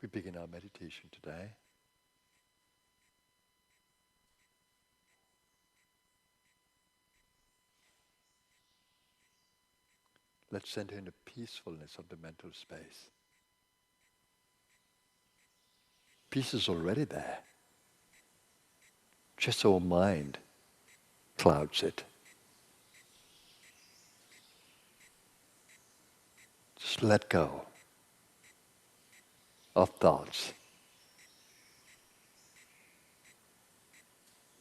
We begin our meditation today. Let's enter into peacefulness of the mental space. Peace is already there. Just our mind clouds it. Just let go of thoughts.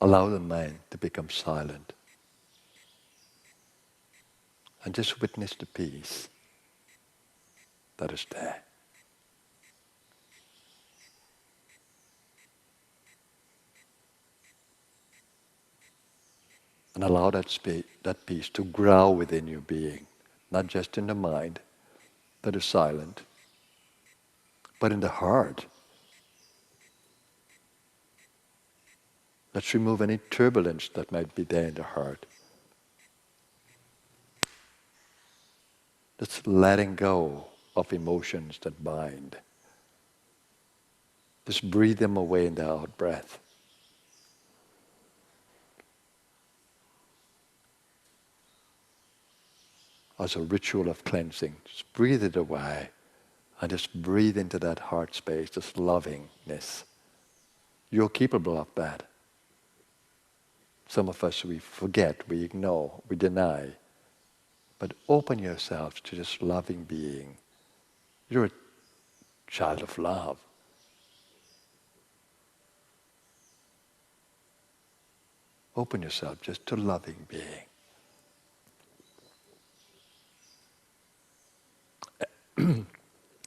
Allow the mind to become silent. And just witness the peace that is there. And allow that peace to grow within your being, not just in the mind that is silent, but in the heart. Let's remove any turbulence that might be there in the heart. That's letting go of emotions that bind. Just breathe them away in the out breath. As a ritual of cleansing, just breathe it away and just breathe into that heart space, this lovingness. You're capable of that. Some of us, we forget, we ignore, we deny. But open yourselves to this loving being. You're a child of love. Open yourself just to loving being.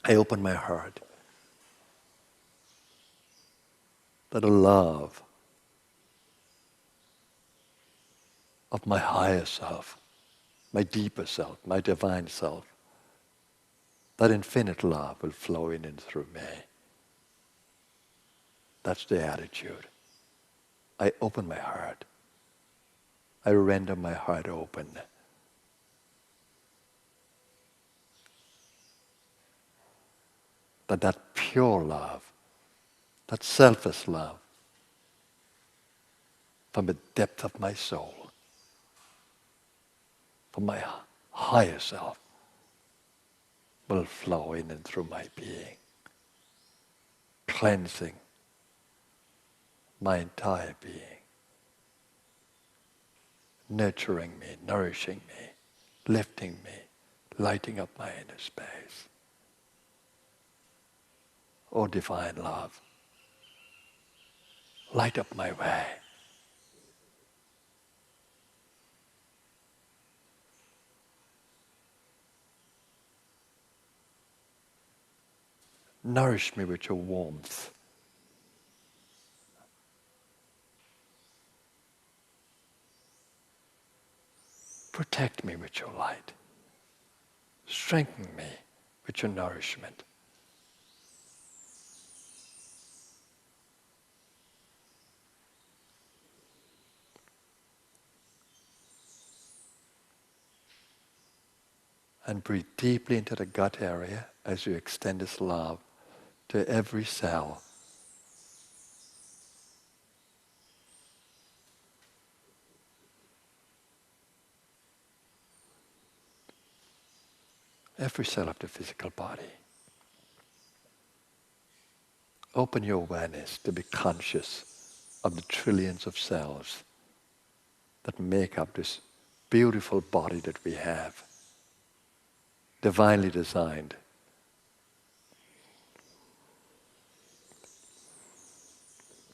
I open my heart that the love of my higher self, my deeper self, my divine self, that infinite love will flow in and through me. That's the attitude. I open my heart. I render my heart open. That pure love, that selfless love, from the depth of my soul, from my higher self, will flow in and through my being, cleansing my entire being, nurturing me, nourishing me, lifting me, lighting up my inner space. Oh, divine love, light up my way. Nourish me with your warmth. Protect me with your light. Strengthen me with your nourishment. And breathe deeply into the gut area as you extend this love to every cell. Every cell of the physical body. Open your awareness to be conscious of the trillions of cells that make up this beautiful body that we have, divinely designed.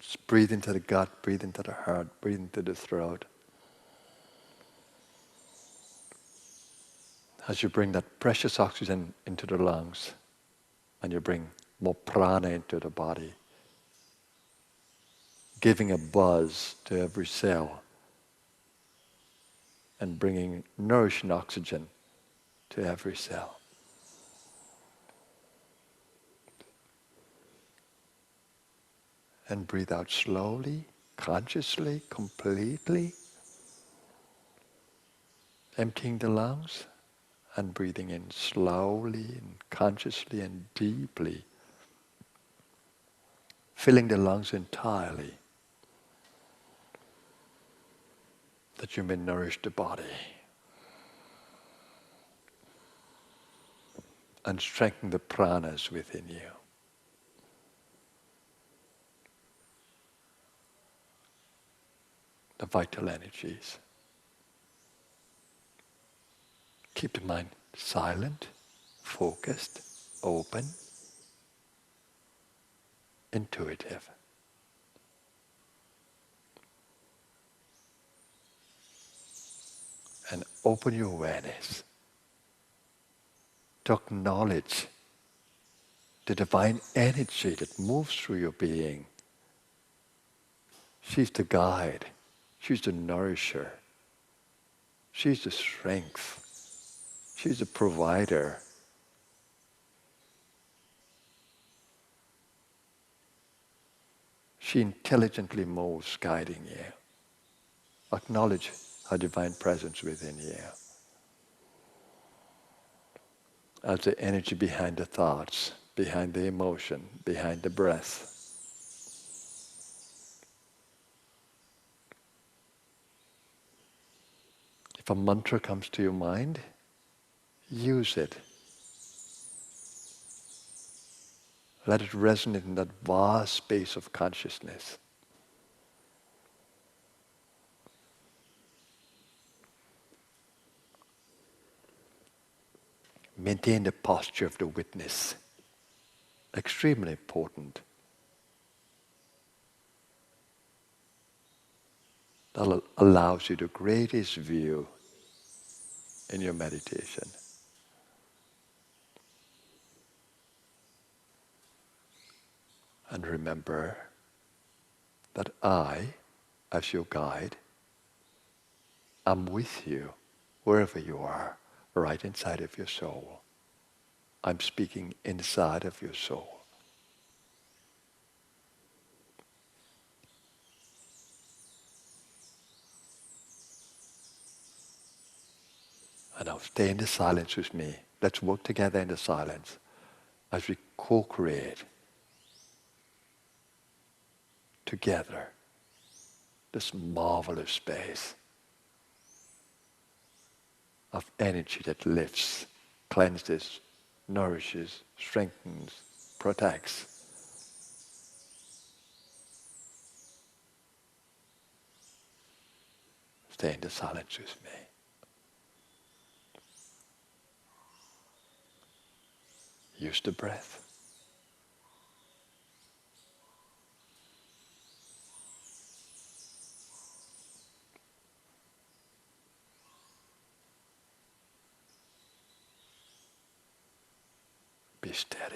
Just breathe into the gut, breathe into the heart, breathe into the throat. As you bring that precious oxygen into the lungs, and you bring more prana into the body, giving a buzz to every cell, and bringing nourishing oxygen to every cell. And breathe out slowly, consciously, completely, emptying the lungs, and breathing in slowly and consciously and deeply, filling the lungs entirely, that you may nourish the body and strengthen the pranas within you. The vital energies. Keep the mind silent, focused, open, intuitive. And open your awareness to acknowledge the divine energy that moves through your being. She's the guide. She's the nourisher. She's the strength. She's the provider. She intelligently moves, guiding you. Acknowledge her divine presence within you. As the energy behind the thoughts, behind the emotion, behind the breath. If a mantra comes to your mind, use it. Let it resonate in that vast space of consciousness. Maintain the posture of the witness. Extremely important. That allows you the greatest view in your meditation. And remember that I, as your guide, am with you wherever you are, right inside of your soul. I'm speaking inside of your soul. And now stay in the silence with me. Let's work together in the silence as we co-create together this marvelous space of energy that lifts, cleanses, nourishes, strengthens, protects. Stay in the silence with me. Use the breath. Be steady.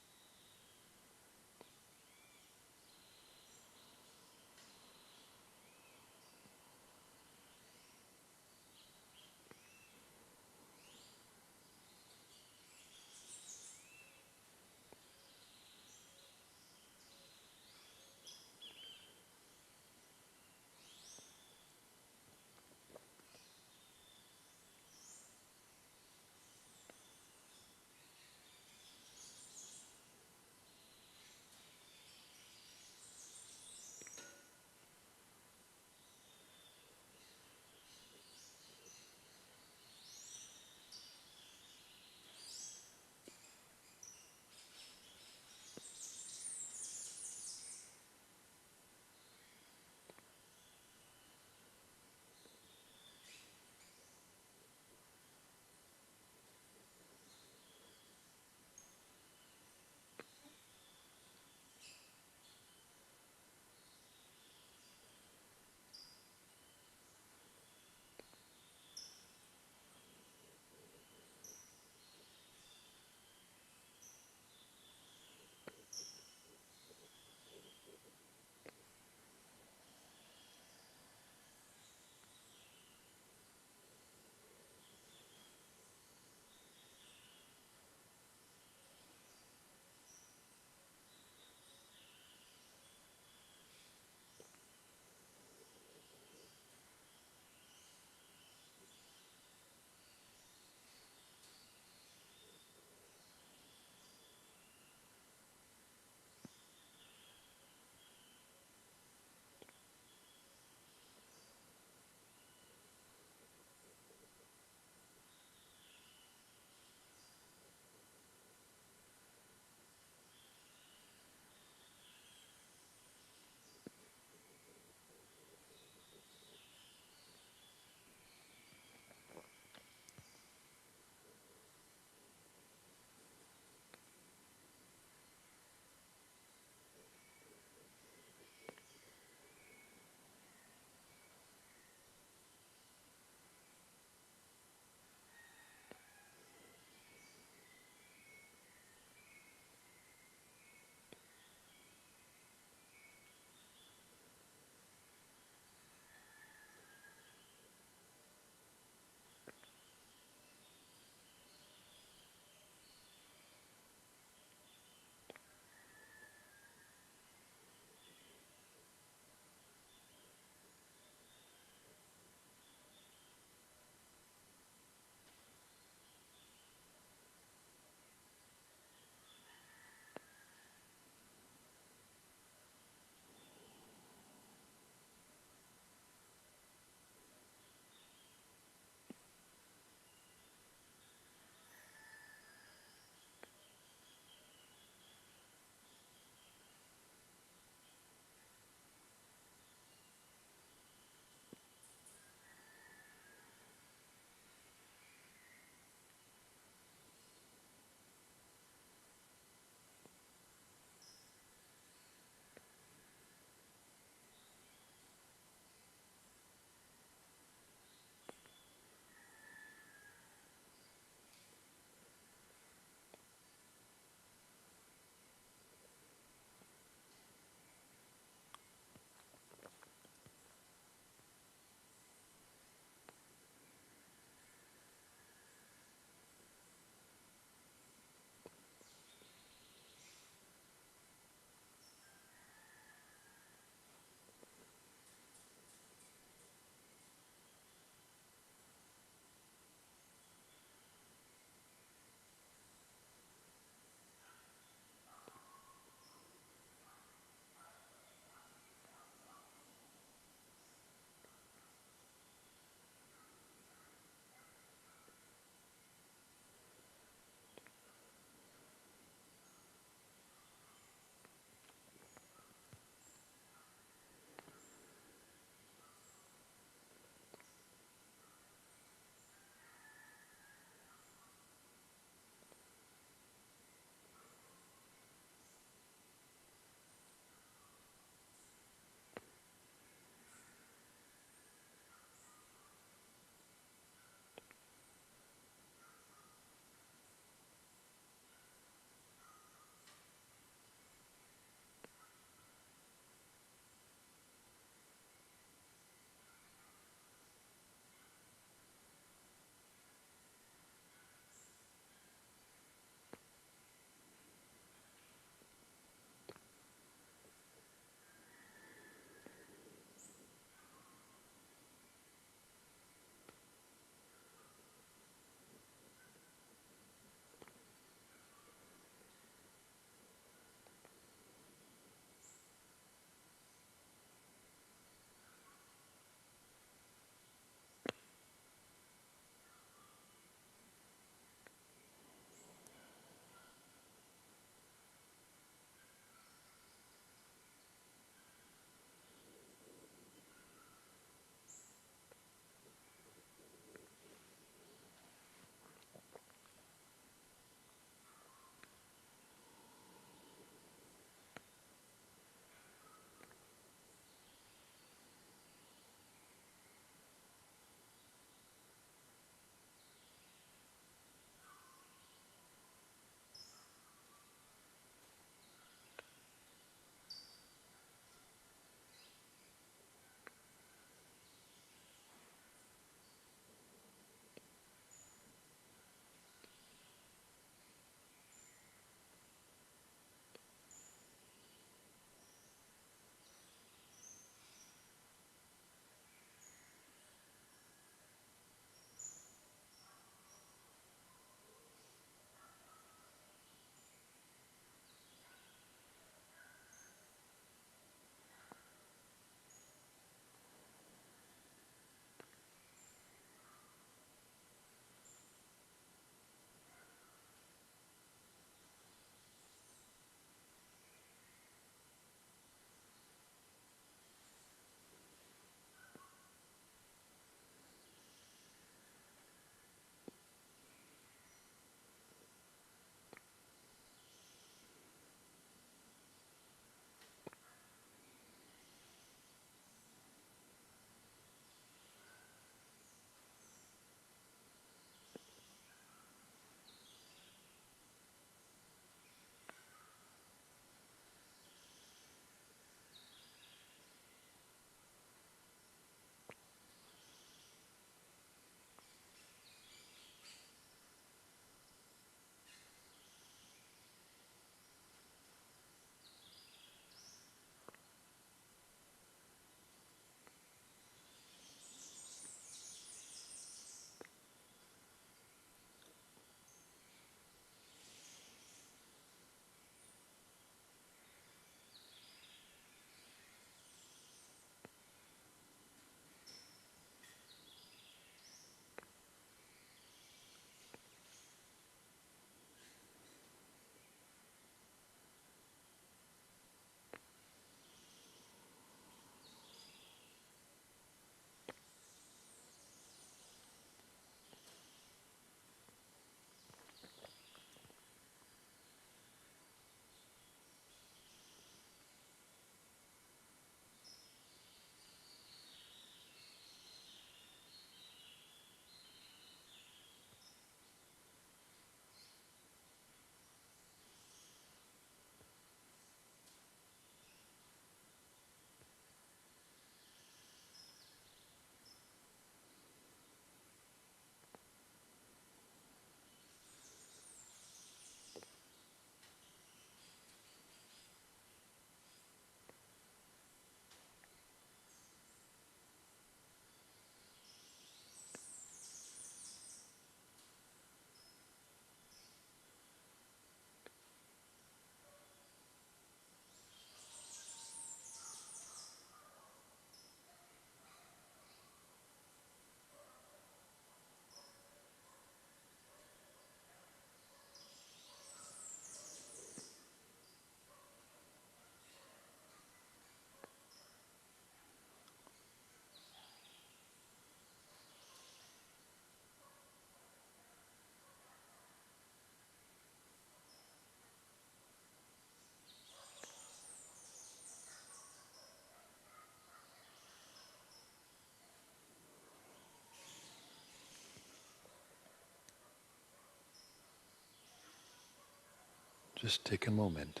Just take a moment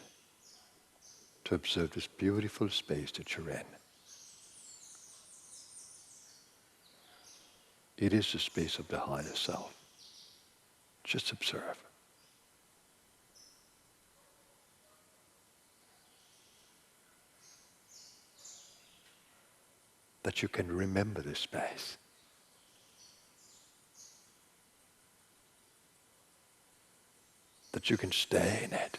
to observe this beautiful space that you're in. It is the space of the higher self. Just observe. That you can remember this space. That you can stay in it.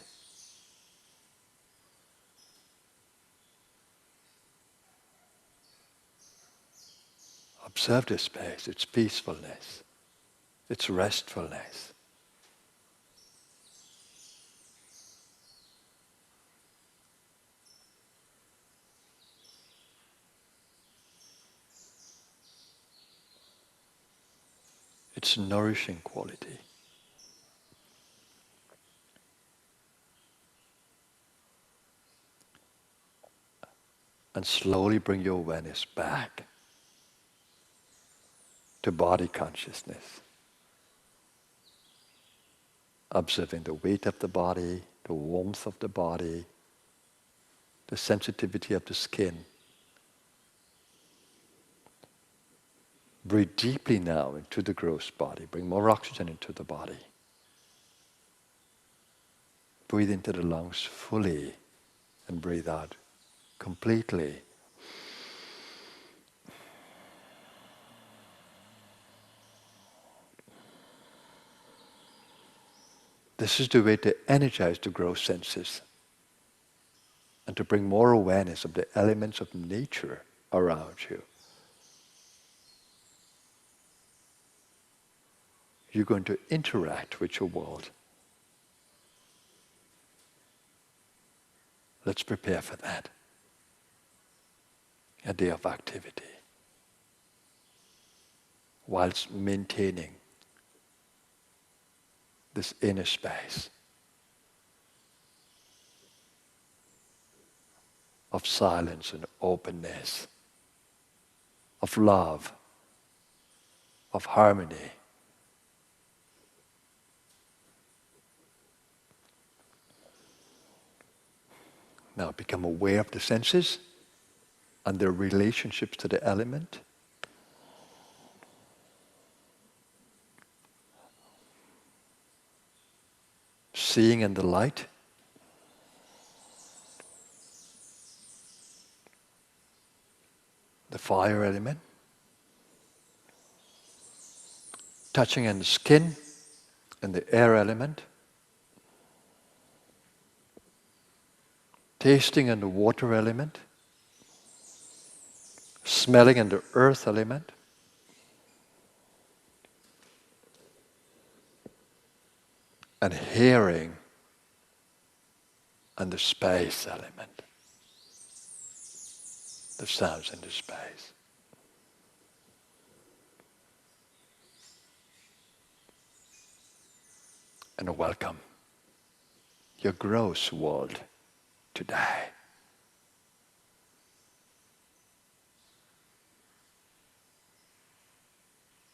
Observe this space, its peacefulness, its restfulness. Its nourishing quality. And slowly bring your awareness back to body consciousness. Observing the weight of the body, the warmth of the body, the sensitivity of the skin. Breathe deeply now into the gross body. Bring more oxygen into the body. Breathe into the lungs fully and breathe out completely. This is the way to energize the gross senses and to bring more awareness of the elements of nature around you. You're going to interact with your world. Let's prepare for that. A day of activity, whilst maintaining this inner space of silence and openness, of love, of harmony. Now become aware of the senses and their relationships to the element. Seeing in the light. The fire element. Touching in the skin and the air element. Tasting in the water element. Smelling in the earth element. And hearing and the space element. The sounds in the space. And welcome your gross world today.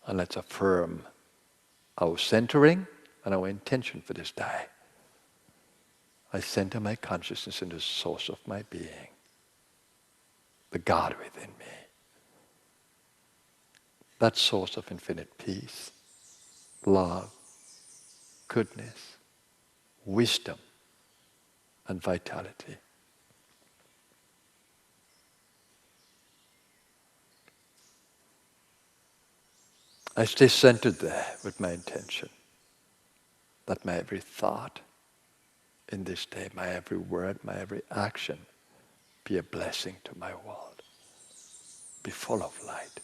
And let's affirm our centering and our intention for this day. I center my consciousness in the source of my being, the God within me. That source of infinite peace, love, goodness, wisdom, and vitality. I stay centered there with my intention, that my every thought in this day, my every word, my every action be a blessing to my world, be full of light.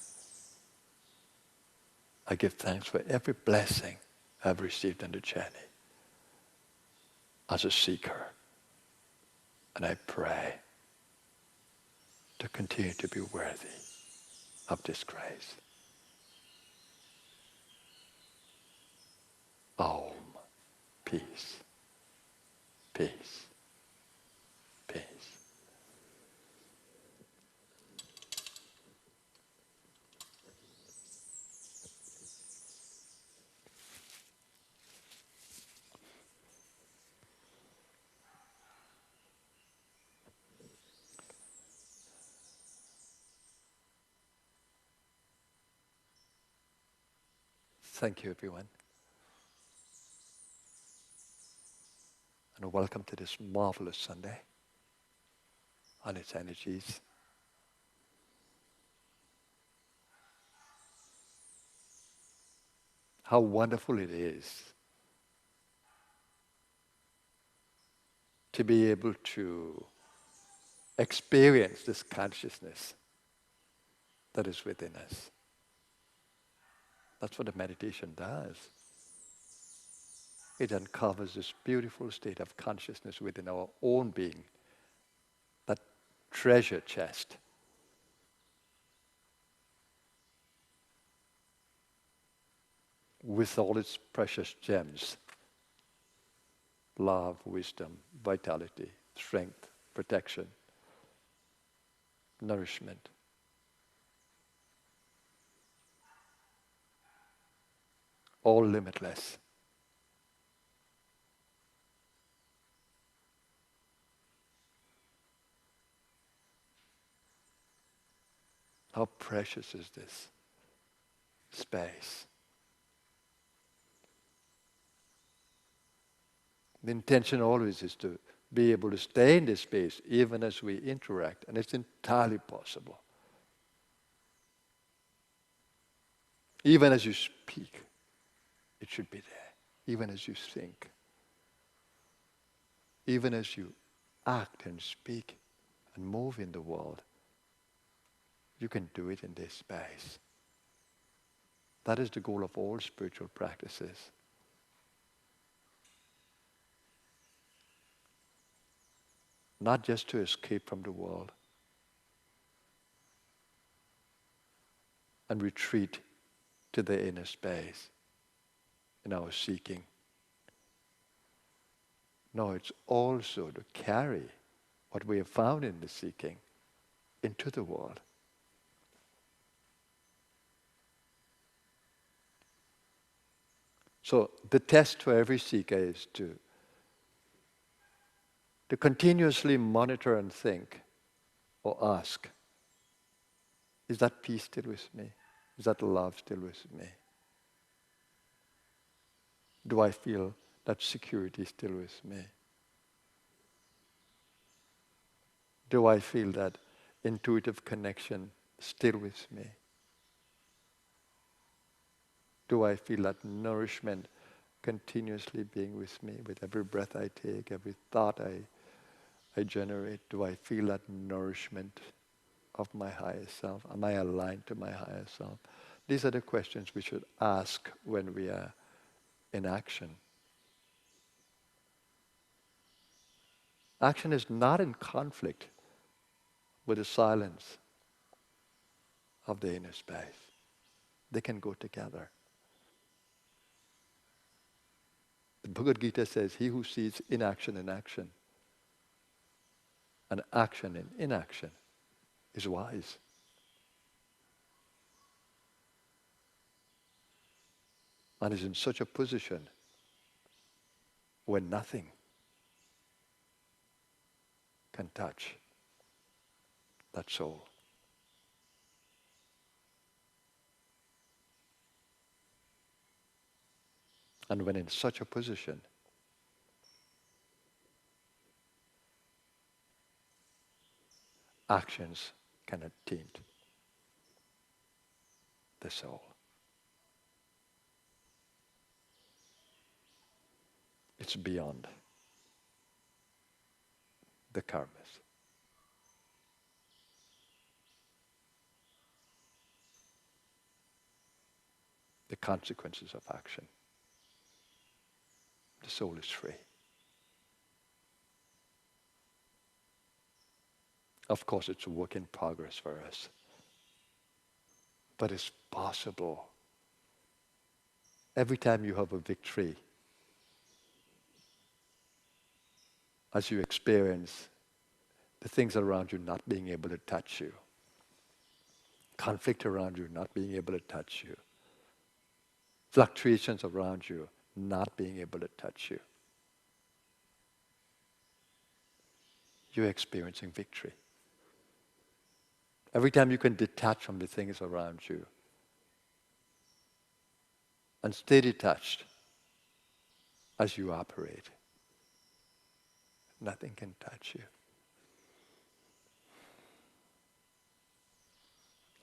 I give thanks for every blessing I've received on the journey as a seeker, and I pray to continue to be worthy of this grace. Om. Peace. Peace. Peace. Thank you, everyone. And welcome to this marvelous Sunday and its energies. How wonderful it is to be able to experience this consciousness that is within us. That's what the meditation does. It uncovers this beautiful state of consciousness within our own being, that treasure chest. With all its precious gems, love, wisdom, vitality, strength, protection, nourishment. All limitless. How precious is this space? The intention always is to be able to stay in this space even as we interact, and it's entirely possible. Even as you speak, it should be there. Even as you think. Even as you act and speak and move in the world, you can do it in this space. That is the goal of all spiritual practices. Not just to escape from the world and retreat to the inner space in our seeking. No, it's also to carry what we have found in the seeking into the world. So the test for every seeker is to continuously monitor and think or ask, is that peace still with me? Is that love still with me? Do I feel that security still with me? Do I feel that intuitive connection still with me? Do I feel that nourishment continuously being with me with every breath I take, every thought I generate? Do I feel that nourishment of my higher self? Am I aligned to my higher self? These are the questions we should ask when we are in action. Action is not in conflict with the silence of the inner space. They can go together. The Bhagavad Gita says, he who sees inaction in action and action in inaction is wise. And is in such a position where nothing can touch that soul. And when in such a position, actions cannot taint the soul. It's beyond the karmas. The consequences of action. The soul is free. Of course, it's a work in progress for us. But it's possible. Every time you have a victory, as you experience the things around you not being able to touch you, conflict around you not being able to touch you, fluctuations around you not being able to touch you, you're experiencing victory. Every time you can detach from the things around you and stay detached as you operate, nothing can touch you.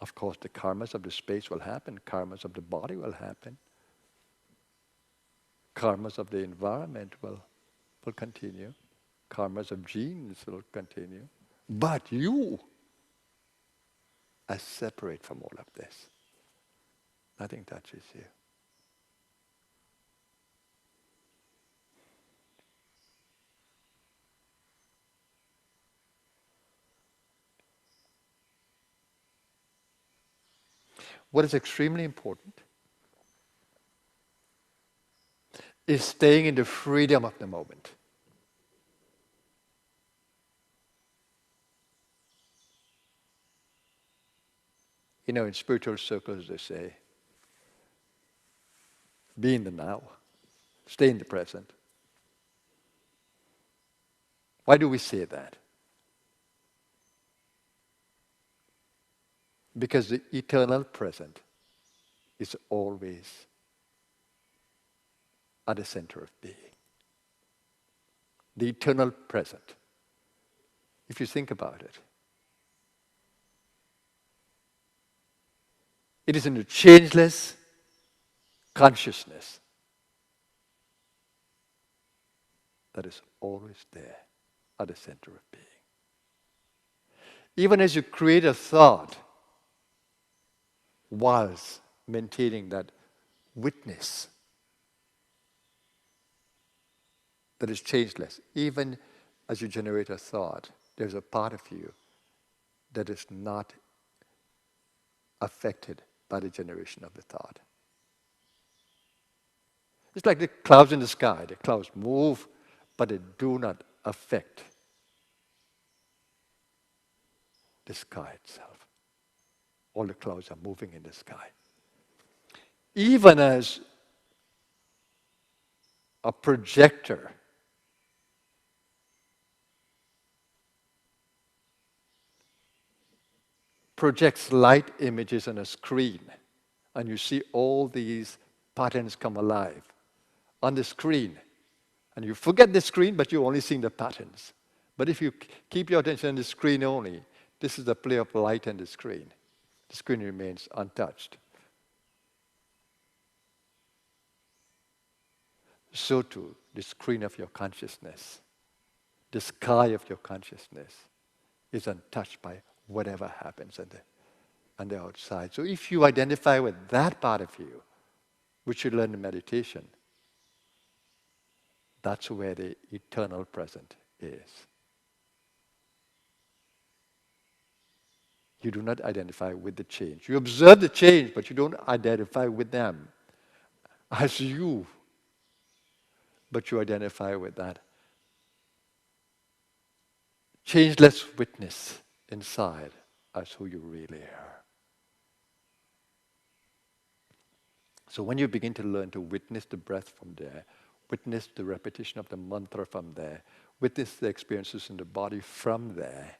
Of course, the karmas of the space will happen, karmas of the body will happen, karmas of the environment will continue, karmas of genes will continue. But you are separate from all of this. Nothing touches you. What is extremely important is staying in the freedom of the moment. You know, in spiritual circles they say, be in the now, stay in the present. Why do we say that? Because the eternal present is always at the center of being. The eternal present. If you think about it, it is in the changeless consciousness that is always there at the center of being. Even as you create a thought, whilst maintaining that witness that is changeless, even as you generate a thought, there's a part of you that is not affected by the generation of the thought. It's like the clouds in the sky. The clouds move, but they do not affect the sky itself. All the clouds are moving in the sky. Even as a projector projects light images on a screen, and you see all these patterns come alive on the screen. And you forget the screen, but you're only seeing the patterns. But if you keep your attention on the screen only, this is the play of light on the screen. The screen remains untouched. So too, the screen of your consciousness, the sky of your consciousness, is untouched by whatever happens on the outside. So if you identify with that part of you, which you learn in meditation, that's where the eternal present is. You do not identify with the change. You observe the change, but you don't identify with them as you. But you identify with that changeless witness inside as who you really are. So when you begin to learn to witness the breath from there, witness the repetition of the mantra from there, witness the experiences in the body from there,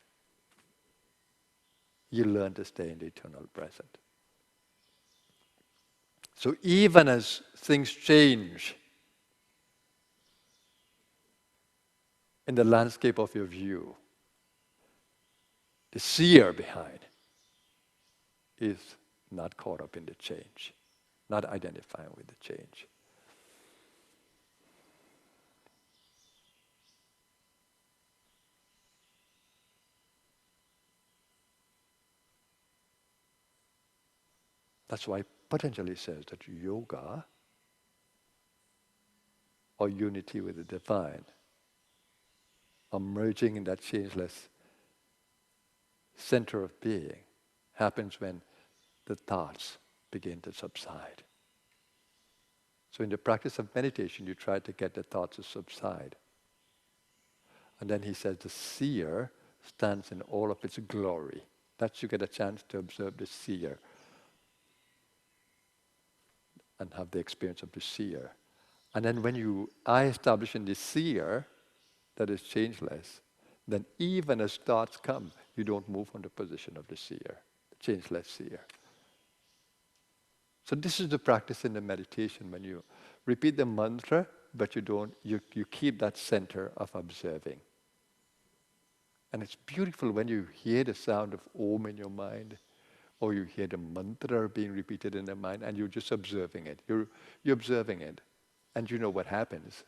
you learn to stay in the eternal present. So even as things change in the landscape of your view, the seer behind is not caught up in the change, not identifying with the change. That's why Patanjali says that yoga, or unity with the divine, or merging in that changeless center of being, happens when the thoughts begin to subside. So in the practice of meditation, you try to get the thoughts to subside. And then he says the seer stands in all of its glory. That you get a chance to observe the seer and have the experience of the seer. And then when you are established in the seer that is changeless, then even as thoughts come, you don't move from the position of the seer, the changeless seer. So this is the practice in the meditation when you repeat the mantra, but you keep that center of observing. And it's beautiful when you hear the sound of Om in your mind, or you hear the mantra being repeated in the mind, and you're just observing it. You're observing it, and you know what happens.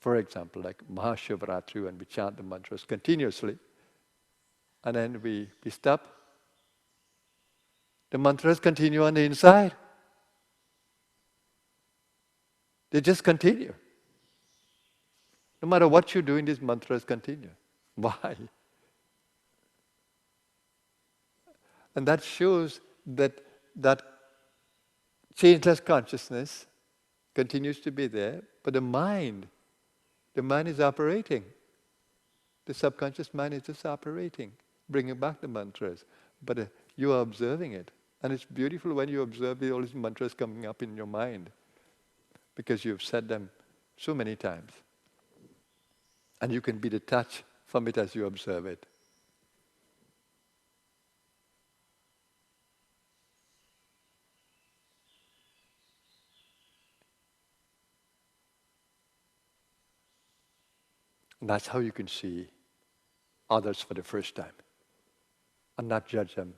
For example, like Mahashivratri, when we chant the mantras continuously, and then we stop, the mantras continue on the inside. They just continue. No matter what you're doing, these mantras continue. Why? And that shows that changeless consciousness continues to be there, but the mind is operating. The subconscious mind is just operating, bringing back the mantras. But you are observing it. And it's beautiful when you observe all these mantras coming up in your mind, because you've said them so many times. And you can be detached from it as you observe it. And that's how you can see others for the first time and not judge them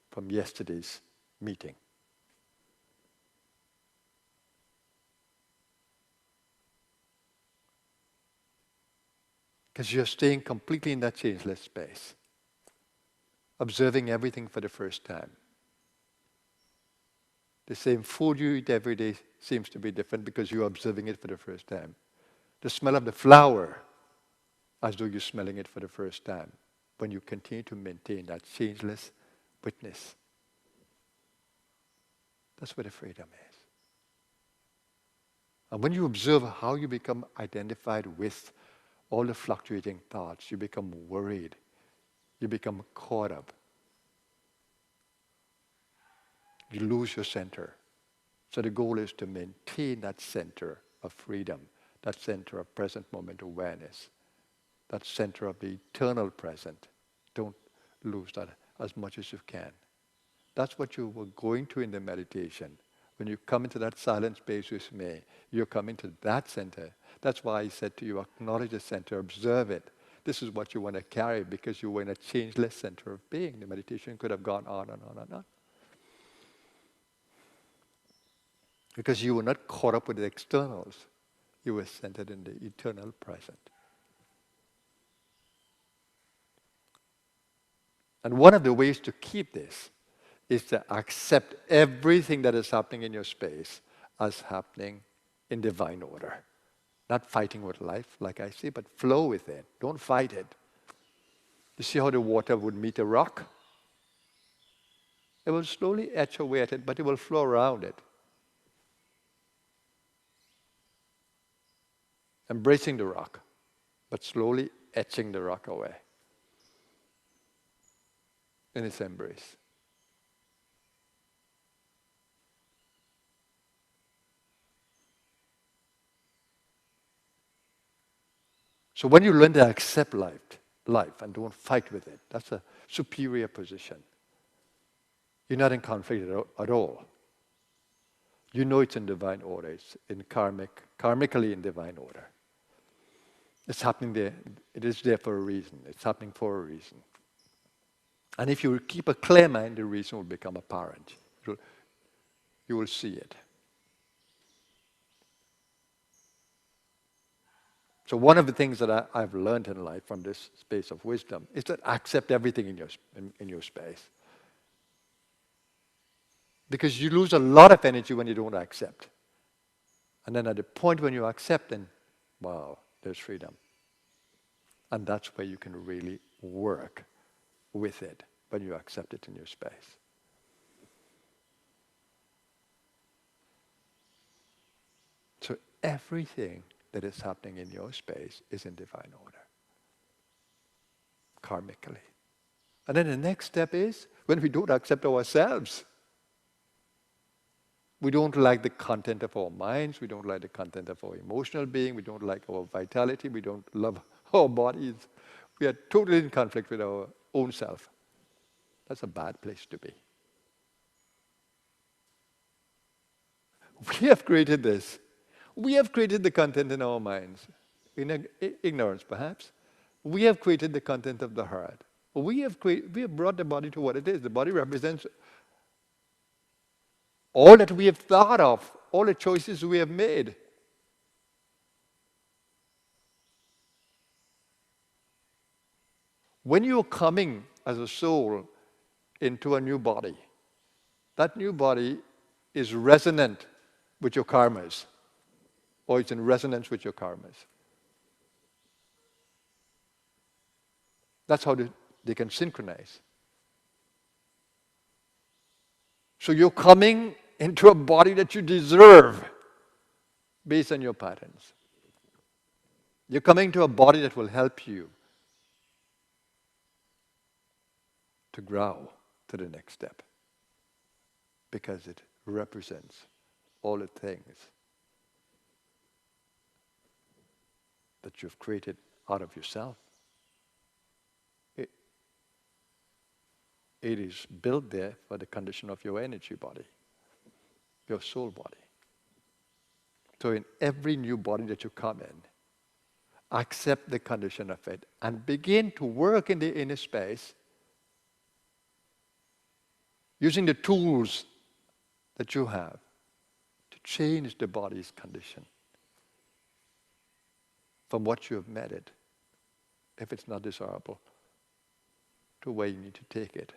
from yesterday's meeting. Because you're staying completely in that changeless space, observing everything for the first time. The same food you eat every day seems to be different because you're observing it for the first time. The smell of the flower, as though you're smelling it for the first time, when you continue to maintain that changeless witness. That's where the freedom is. And when you observe how you become identified with all the fluctuating thoughts, you become worried, you become caught up. You lose your center. So the goal is to maintain that center of freedom, that center of present moment awareness, that center of the eternal present. Don't lose that as much as you can. That's what you were going to in the meditation. When you come into that silent space with me, you're coming to that center. That's why I said to you, acknowledge the center, observe it. This is what you want to carry because you were in a changeless center of being. The meditation could have gone on and on and on. Because you were not caught up with the externals. You were centered in the eternal present. And one of the ways to keep this is to accept everything that is happening in your space as happening in divine order. Not fighting with life, like I say, but flow with it. Don't fight it. You see how the water would meet a rock? It will slowly etch away at it, but it will flow around it. Embracing the rock, but slowly etching the rock away in its embrace. So when you learn to accept life and don't fight with it, that's a superior position. You're not in conflict at all. You know it's in divine order. It's in karmically in divine order. It's happening there. It is there for a reason. It's happening for a reason. And if you keep a clear mind, the reason will become apparent. You will see it. So one of the things that I've learned in life from this space of wisdom is that accept everything in your space. Because you lose a lot of energy when you don't accept. And then at the point when you accept, then, wow, there's freedom. And that's where you can really work with it, when you accept it in your space. So everything that is happening in your space is in divine order, karmically. And then the next step is when we don't accept ourselves. We don't like the content of our minds, we don't like the content of our emotional being, we don't like our vitality, we don't love our bodies. We are totally in conflict with our own self. That's a bad place to be. We have created this. We have created the content in our minds, in ignorance perhaps. We have created the content of the heart. We have brought the body to what it is. The body represents all that we have thought of, all the choices we have made. When you're coming as a soul into a new body, that new body is resonant with your karmas, or it's in resonance with your karmas. That's how they can synchronize. So you're coming into a body that you deserve based on your patterns. You're coming to a body that will help you to grow to the next step, because it represents all the things that you've created out of yourself. It is built there for the condition of your energy body, your soul body. So in every new body that you come in, accept the condition of it and begin to work in the inner space using the tools that you have to change the body's condition from what you have met it, if it's not desirable, to where you need to take it,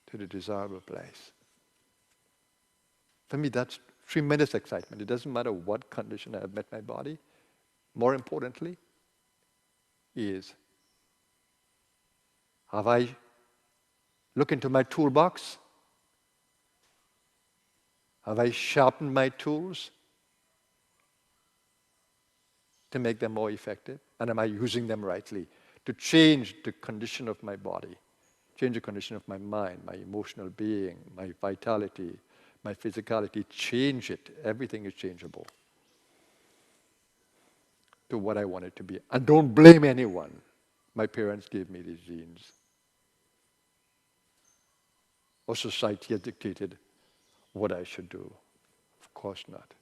to the desirable place. For me, that's tremendous excitement. It doesn't matter what condition I have met my body. More importantly, is have I looked into my toolbox? Have I sharpened my tools to make them more effective? And am I using them rightly to change the condition of my body, change the condition of my mind, my emotional being, my vitality, my physicality, change it. Everything is changeable to what I want it to be. And don't blame anyone. My parents gave me these genes. Or society has dictated what I should do. Of course not.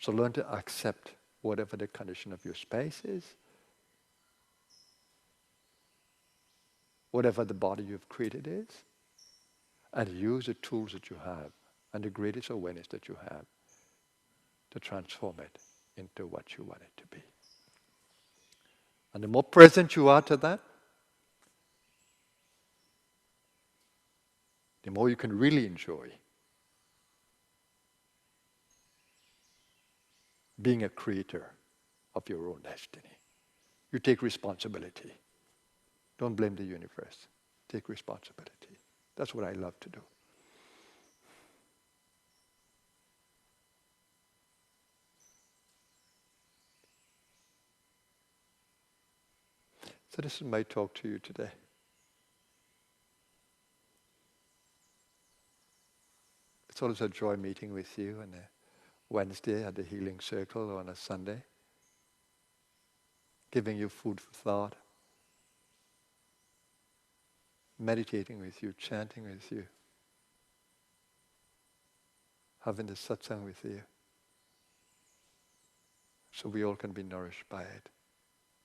So learn to accept whatever the condition of your space is, whatever the body you've created is, and use the tools that you have and the greatest awareness that you have to transform it into what you want it to be. And the more present you are to that, the more you can really enjoy being a creator of your own destiny. You take responsibility. Don't blame the universe. Take responsibility. That's what I love to do. So this is my talk to you today. It's always a joy meeting with you on a Wednesday at the Healing Circle or on a Sunday, giving you food for thought, meditating with you, chanting with you, having the satsang with you, so we all can be nourished by it.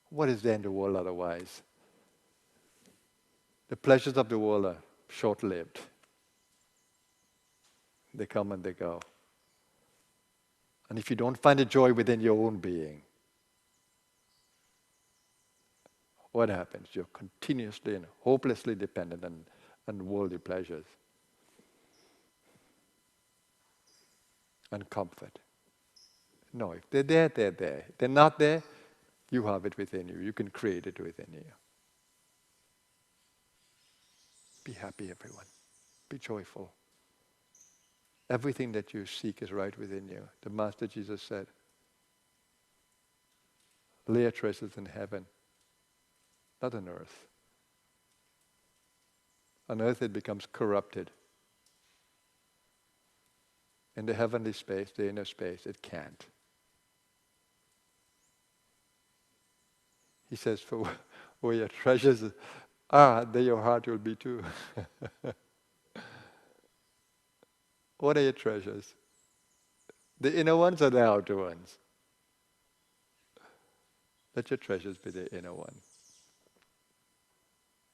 What is there in the world otherwise? The pleasures of the world are short-lived. They come and they go. And if you don't find the joy within your own being, what happens? You're continuously and hopelessly dependent on worldly pleasures and comfort. No, if they're there, they're there. If they're not there, you have it within you. You can create it within you. Be happy, everyone. Be joyful. Everything that you seek is right within you. The Master Jesus said, lay your treasures in heaven, not on earth. On earth it becomes corrupted. In the heavenly space, the inner space, it can't. He says, for Where your treasures are, there your heart will be too. What are your treasures? The inner ones or the outer ones? Let your treasures be the inner one.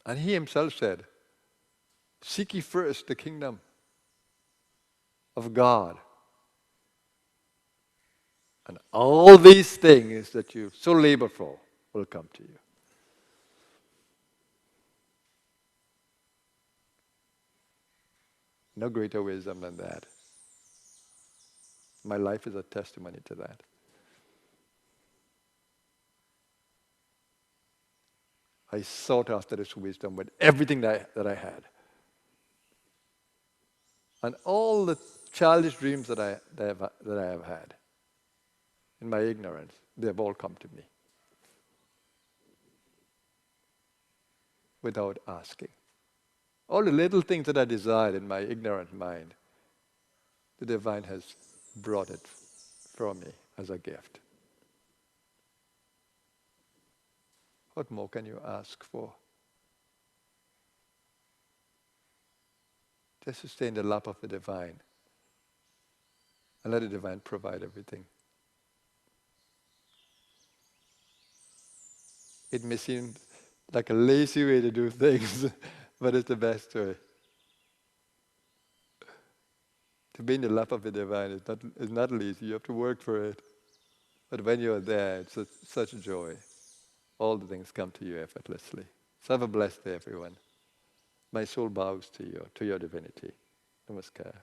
And he himself said, seek ye first the kingdom of God. And all these things that you so labor for will come to you. No greater wisdom than that. My life is a testimony to that. I sought after this wisdom with everything that I had. And all the childish dreams that I have had, in my ignorance, they have all come to me without asking. All the little things that I desired in my ignorant mind, the divine has brought it from me as a gift. What more can you ask for? Just to stay in the lap of the divine and let the divine provide everything. It may seem like a lazy way to do things, but it's the best way. To be in the lap of the divine is not lazy. You have to work for it. But when you're there, it's such a joy. All the things come to you effortlessly. So have a blessed day, everyone. My soul bows to you, to your divinity. Namaskar.